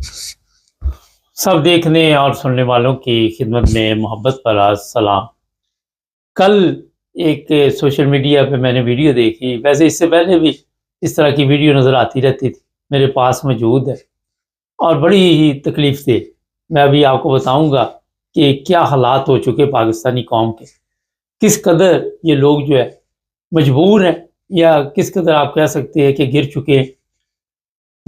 सब देखने और सुनने वालों की खिदमत में मोहब्बत भरा सलाम। कल एक सोशल मीडिया पे मैंने वीडियो देखी, वैसे इससे पहले भी इस तरह की वीडियो नज़र आती रहती थी, मेरे पास मौजूद है और बड़ी ही तकलीफ से मैं अभी आपको बताऊंगा कि क्या हालात हो चुके पाकिस्तानी कौम के, किस कदर ये लोग जो है मजबूर हैं, या किस कदर आप कह सकते हैं कि गिर चुके हैं।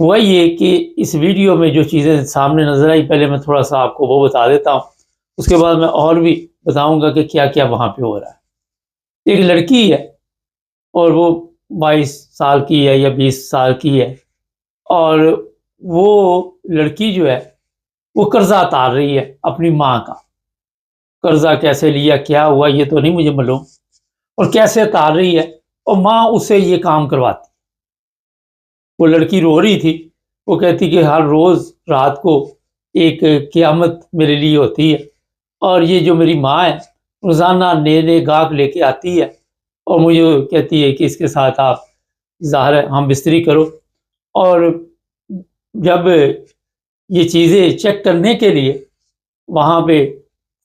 हुआ ये कि इस वीडियो में जो चीज़ें सामने नज़र आई, पहले मैं थोड़ा सा आपको वो बता देता हूँ, उसके बाद मैं और भी बताऊंगा कि क्या क्या वहाँ पे हो रहा है। एक लड़की है और वो 22 साल की है या 20 साल की है, और वो लड़की जो है वो कर्जा उतार रही है अपनी माँ का। कर्जा कैसे लिया, क्या हुआ, ये तो नहीं मुझे मालूम, और कैसे उतार रही है, और माँ उससे ये काम करवाती। वो लड़की रो रही थी, वो कहती कि हर रोज़ रात को एक क़यामत मेरे लिए होती है, और ये जो मेरी माँ है रोज़ाना नए नए गाहक लेके आती है और मुझे कहती है कि इसके साथ आप ज़ाहिर है हम बिस्तरी करो। और जब ये चीज़ें चेक करने के लिए वहाँ पे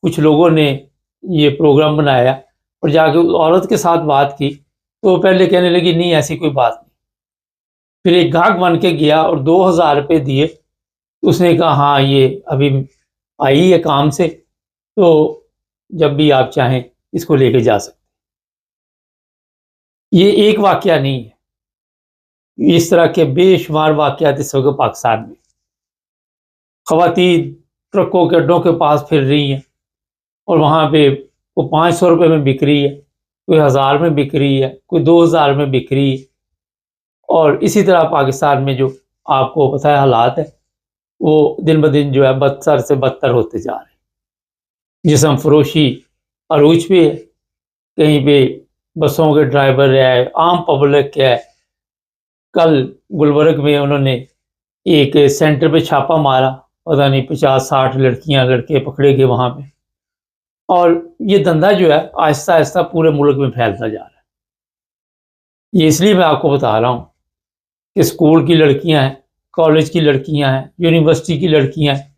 कुछ लोगों ने ये प्रोग्राम बनाया और जाके उस औरत के साथ बात की, तो वो पहले कहने लगी नहीं ऐसी कोई बात नहीं। फिर एक गाहक बन के गया और 2000 रुपये दिए। उसने कहा हाँ ये अभी आई है काम से, तो जब भी आप चाहें इसको लेके जा सकते। ये एक वाकया नहीं है, इस तरह के बेशुमार वाकयात इस वक्त पाकिस्तान में। ख़वातीन ट्रकों के अड्डों के पास फिर रही हैं और वहाँ पे वो 500 रुपये में बिक रही है, कोई 1000 में बिक रही है, कोई 2000 में बिक रही है। और इसी तरह पाकिस्तान में जो आपको पता है हालात है, वो दिन ब दिन जो है बदतर से बदतर होते जा रहे हैं। जिस्म फरोशी अरूज पे है, कहीं पे बसों के ड्राइवर है, आम पब्लिक है। कल गुलबर्ग में उन्होंने एक सेंटर पे छापा मारा, पता नहीं 50-60 लड़कियां लड़के पकड़े गए वहाँ पे। और ये धंधा जो है आहिस्ता आहिस्ता पूरे मुल्क में फैलता जा रहा है। ये इसलिए मैं आपको बता रहा हूँ कि स्कूल की लड़कियां हैं, कॉलेज की लड़कियां हैं, यूनिवर्सिटी की लड़कियां हैं,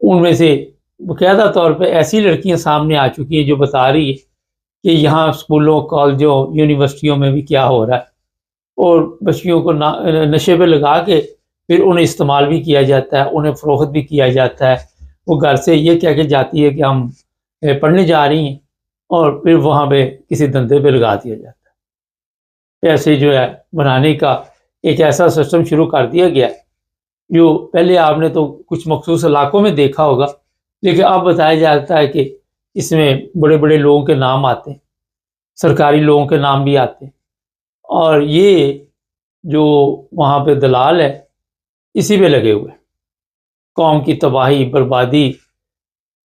उनमें से बाकायदा तौर पे ऐसी लड़कियां सामने आ चुकी हैं जो बता रही है कि यहाँ स्कूलों, कॉलेजों, यूनिवर्सिटियों में भी क्या हो रहा है। और बच्चियों को नशे पे लगा के फिर उन्हें इस्तेमाल भी किया जाता है, उन्हें फ़रोख्त भी किया जाता है। वो घर से ये कह के जाती है कि हम पढ़ने जा रही हैं, और फिर वहाँ पे किसी धंधे पे लगा दिया जाता है। पैसे जो है बनाने का एक ऐसा सिस्टम शुरू कर दिया गया है जो पहले आपने तो कुछ मखसूस इलाकों में देखा होगा, लेकिन अब बताया जाता है कि इसमें बड़े बड़े लोगों के नाम आते हैं, सरकारी लोगों के नाम भी आते हैं, और ये जो वहाँ पे दलाल है इसी पे लगे हुए। कौम की तबाही बर्बादी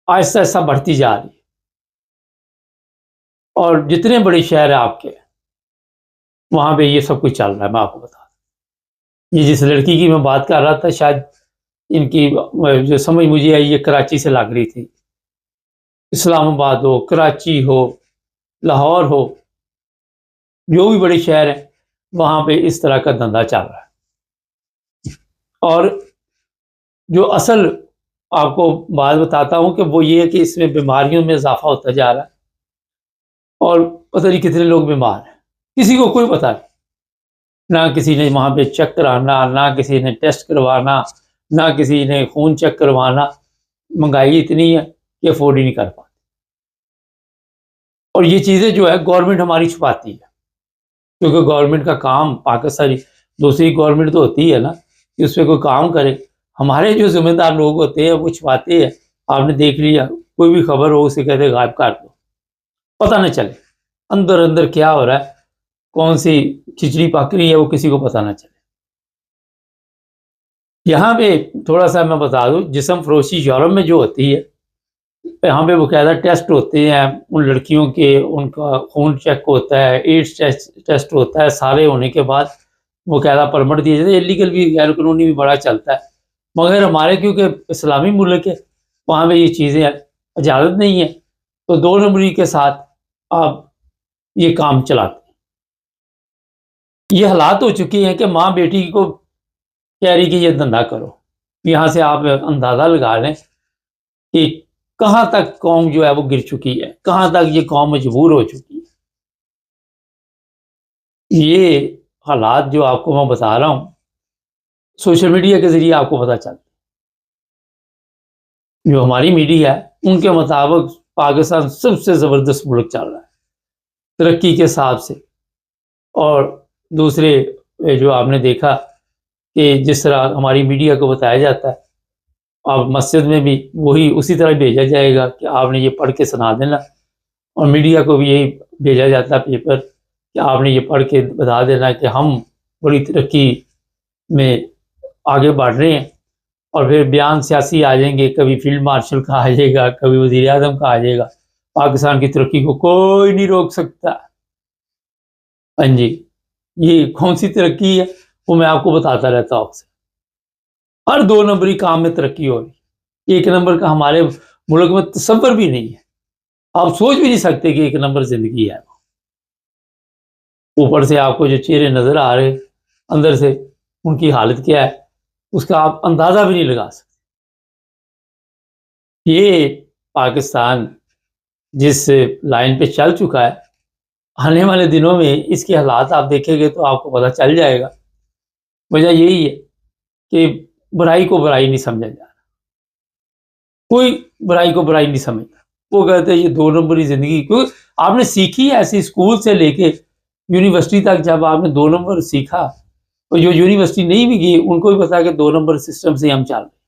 आहिस्ता आहिस्ता बढ़ती जा रही है। और जितने बड़े शहर है आपके, वहाँ पे ये सब कुछ चल रहा है। मैं आपको बता दूं, ये जिस लड़की की मैं बात कर रहा था, शायद इनकी जो समझ मुझे आई ये कराची से लग रही थी। इस्लामाबाद हो, कराची हो, लाहौर हो, जो भी बड़े शहर हैं वहाँ पे इस तरह का धंधा चल रहा है। और जो असल आपको बात बताता हूँ कि वो ये है कि इसमें बीमारियों में इजाफा होता जा रहा है, और पता नहीं कितने लोग बीमार हैं, किसी को कोई पता नहीं। ना किसी ने वहाँ पे चेक कराना, ना किसी ने टेस्ट करवाना, ना किसी ने खून चेक करवाना। महंगाई इतनी है कि अफोर्ड ही नहीं कर पाते। और ये चीज़ें जो है गवर्नमेंट हमारी छुपाती है, क्योंकि गवर्नमेंट का काम पाकिस्तानी, दूसरी गवर्नमेंट तो होती है ना कि उस पर कोई काम करे। हमारे जो जिम्मेदार लोग होते हैं वो छुपाते हैं। आपने देख लिया, कोई भी खबर हो उसे कहते गायब कर दो, पता न चले अंदर अंदर क्या हो रहा है, कौन सी खिचड़ी पक रही है, वो किसी को पता ना चले। यहाँ पे थोड़ा सा मैं बता दूं, जिस्म फरोशी यूरोप में जो होती है, यहाँ पे बाकायदा टेस्ट होते हैं उन लड़कियों के, उनका खून चेक होता है, एड्स टेस्ट होता है, सारे होने के बाद बाकायदा परमिट दिए जाते हैं। इलीगल भी, गैर कानूनी भी बड़ा चलता है। मगर हमारे क्योंकि इस्लामी मुल्क है, वहाँ पे ये चीज़ें इजाज़त नहीं है, तो 2 नंबरी के साथ आप ये काम चलाते हैं। ये हालात हो चुके हैं कि माँ बेटी को कह रही कि ये धंधा करो, یہاں سے آپ اندازہ لگا لیں کہ کہاں تک قوم جو ہے وہ گر چکی ہے، کہاں تک یہ قوم مجبور ہو چکی ہے۔ یہ حالات جو آپ کو میں بتا رہا ہوں سوشل میڈیا کے ذریعے آپ کو پتہ چلتا ہے۔ جو ہماری میڈیا ہے ان کے مطابق پاکستان سب سے زبردست ملک چل رہا ہے ترقی کے حساب سے، اور دوسرے جو آپ نے دیکھا کہ جس طرح ہماری میڈیا کو بتایا جاتا ہے، آپ مسجد میں بھی وہی اسی طرح بھیجا جائے گا کہ آپ نے یہ پڑھ کے سنا دینا، اور میڈیا کو بھی یہی بھیجا جاتا ہے پیپر کہ آپ نے یہ پڑھ کے بتا دینا کہ ہم بڑی ترقی میں آگے بڑھ رہے ہیں، اور پھر بیان سیاسی آ جائیں گے، کبھی فیلڈ مارشل کا آ جائے گا، کبھی وزیر اعظم کا آ جائے گا، پاکستان کی ترقی کو کوئی نہیں روک سکتا۔ ہاں جی، یہ کون سی ترقی ہے وہ میں آپ کو بتاتا رہتا ہوں سے، ہر 2 نمبری کام میں ترقی ہو رہی، 1 نمبر کا ہمارے ملک میں تصور بھی نہیں ہے، آپ سوچ بھی نہیں سکتے کہ 1 نمبر زندگی ہے۔ اوپر سے آپ کو جو چہرے نظر آ رہے اندر سے ان کی حالت کیا ہے اس کا آپ اندازہ بھی نہیں لگا سکتے۔ یہ پاکستان جس لائن پہ چل چکا ہے، آنے والے دنوں میں اس کے حالات آپ دیکھیں گے تو آپ کو پتہ چل جائے گا۔ وجہ یہی ہے کہ برائی کو برائی نہیں سمجھا جا رہا، کوئی برائی کو برائی نہیں سمجھتا، وہ کہتے ہیں یہ 2 نمبری زندگی، کیونکہ آپ نے سیکھی ہے ایسی اسکول سے لے کے یونیورسٹی تک، جب آپ نے 2 نمبر سیکھا، اور جو یونیورسٹی نہیں بھی گئی ان کو بھی پتا کہ 2 نمبر سسٹم سے ہم چل رہے ہیں۔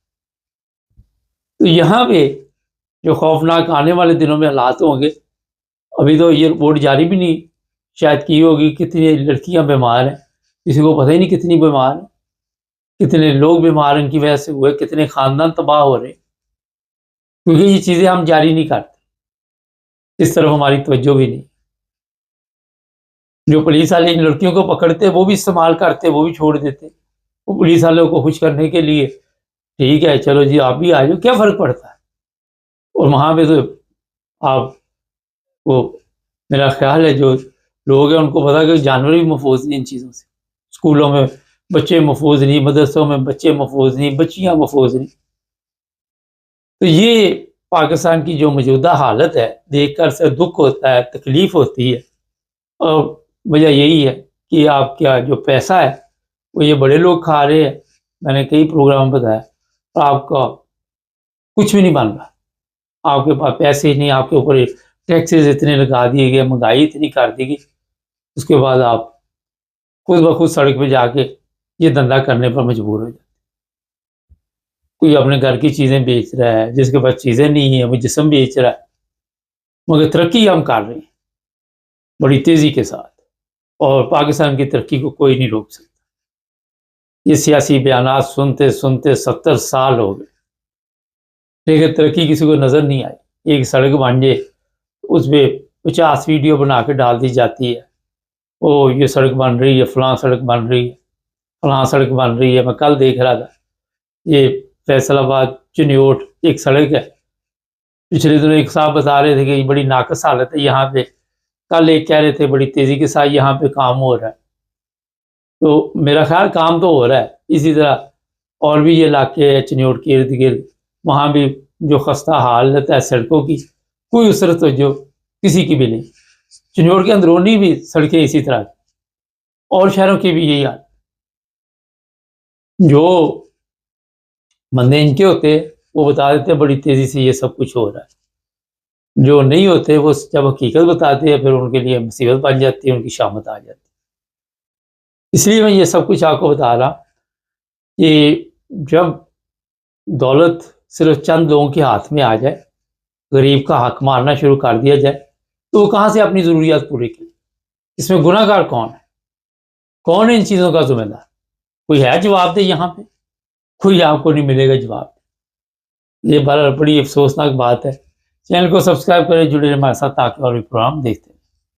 تو یہاں پہ جو خوفناک آنے والے دنوں میں حالات ہوں گے، ابھی تو یہ رپورٹ جاری بھی نہیں شاید کی ہوگی، کتنی لڑکیاں بیمار ہیں، کسی کو پتہ ہی نہیں کتنی بیمار ہیں، کتنے لوگ بیمار ان کی وجہ سے ہوئے، کتنے خاندان تباہ ہو رہے، کیونکہ یہ چیزیں ہم جاری نہیں کرتے، اس طرف ہماری توجہ بھی نہیں۔ جو پولیس والے ان لڑکیوں کو پکڑتے وہ بھی استعمال کرتے، وہ بھی چھوڑ دیتے، وہ پولیس والوں کو خوش کرنے کے لیے ٹھیک ہے چلو جی آپ بھی آ جاؤ، کیا فرق پڑتا ہے۔ اور وہاں پہ تو آپ کو میرا خیال ہے جو لوگ ہیں ان کو پتا کہ جانور بھی محفوظ نہیں ان چیزوں سے، اسکولوں میں بچے محفوظ نہیں، مدرسوں میں بچے محفوظ نہیں، بچیاں محفوظ نہیں۔ تو یہ پاکستان کی جو موجودہ حالت ہے دیکھ کر سے دکھ ہوتا ہے، تکلیف ہوتی ہے، اور وجہ یہی ہے کہ آپ کیا جو پیسہ ہے وہ یہ بڑے لوگ کھا رہے ہیں، میں نے کئی پروگرام بتایا، اور آپ کا کچھ بھی نہیں بن رہا، آپ کے پاس پیسے ہی نہیں، آپ کے اوپر ٹیکسز اتنے لگا دیے گئے، مہنگائی اتنی کر دی گئی، اس کے بعد آپ خود بخود سڑک پہ جا کے یہ دھندا کرنے پر مجبور ہو جاتے۔ کوئی اپنے گھر کی چیزیں بیچ رہا ہے، جس کے پاس چیزیں نہیں ہیں وہ جسم بیچ رہا ہے، مگر ترقی ہم کر رہے ہیں بڑی تیزی کے ساتھ، اور پاکستان کی ترقی کو کوئی نہیں روک سکتا۔ یہ سیاسی بیانات سنتے سنتے 70 سال ہو گئے، لیکن ترقی کسی کو نظر نہیں آئی۔ ایک سڑک بن جائے اس پہ 50 ویڈیو بنا کے ڈال دی جاتی ہے، او یہ سڑک بن رہی ہے، فلاں سڑک بن رہی ہے، فلاں سڑک بن رہی ہے۔ میں کل دیکھ رہا تھا یہ فیصل آباد چنیوٹ ایک سڑک ہے، پچھلے دنوں ایک صاحب بتا رہے تھے کہ یہ بڑی ناقص حالت ہے یہاں پہ، کل ایک کہہ رہے تھے بڑی تیزی کے ساتھ یہاں پہ کام ہو رہا ہے۔ تو میرا خیال کام تو ہو رہا ہے، اسی طرح اور بھی یہ علاقے ہیں چنیوٹ کے ارد گرد، وہاں بھی جو خستہ حالت ہے سڑکوں کی، کوئی اس طرح توجہ کسی کی بھی نہیں۔ چنیوٹ کے اندرونی بھی سڑکیں اسی طرح کی، اور شہروں کی بھی یہی حال۔ جو بندے ان کے ہوتے وہ بتا دیتے بڑی تیزی سے یہ سب کچھ ہو رہا ہے، جو نہیں ہوتے وہ جب حقیقت بتاتے ہیں پھر ان کے لیے مصیبت بن جاتی ہے، ان کی شامت آ جاتی ہے۔ اس لیے میں یہ سب کچھ آپ کو بتا رہا کہ جب دولت صرف چند لوگوں کے ہاتھ میں آ جائے، غریب کا حق مارنا شروع کر دیا جائے، تو وہ کہاں سے اپنی ضروریات پوری کرے؟ اس میں گناہ گار کون ہے؟ کون ہے ان چیزوں کا ذمہ دار؟ کوئی ہے جواب دے یہاں پہ؟ کوئی آپ کو نہیں ملے گا جواب۔ یہ بڑی افسوسناک بات ہے۔ چینل کو سبسکرائب کریں، جڑے رہیں ہمارے ساتھ تاکہ اور بھی پروگرام دیکھتے ہیں۔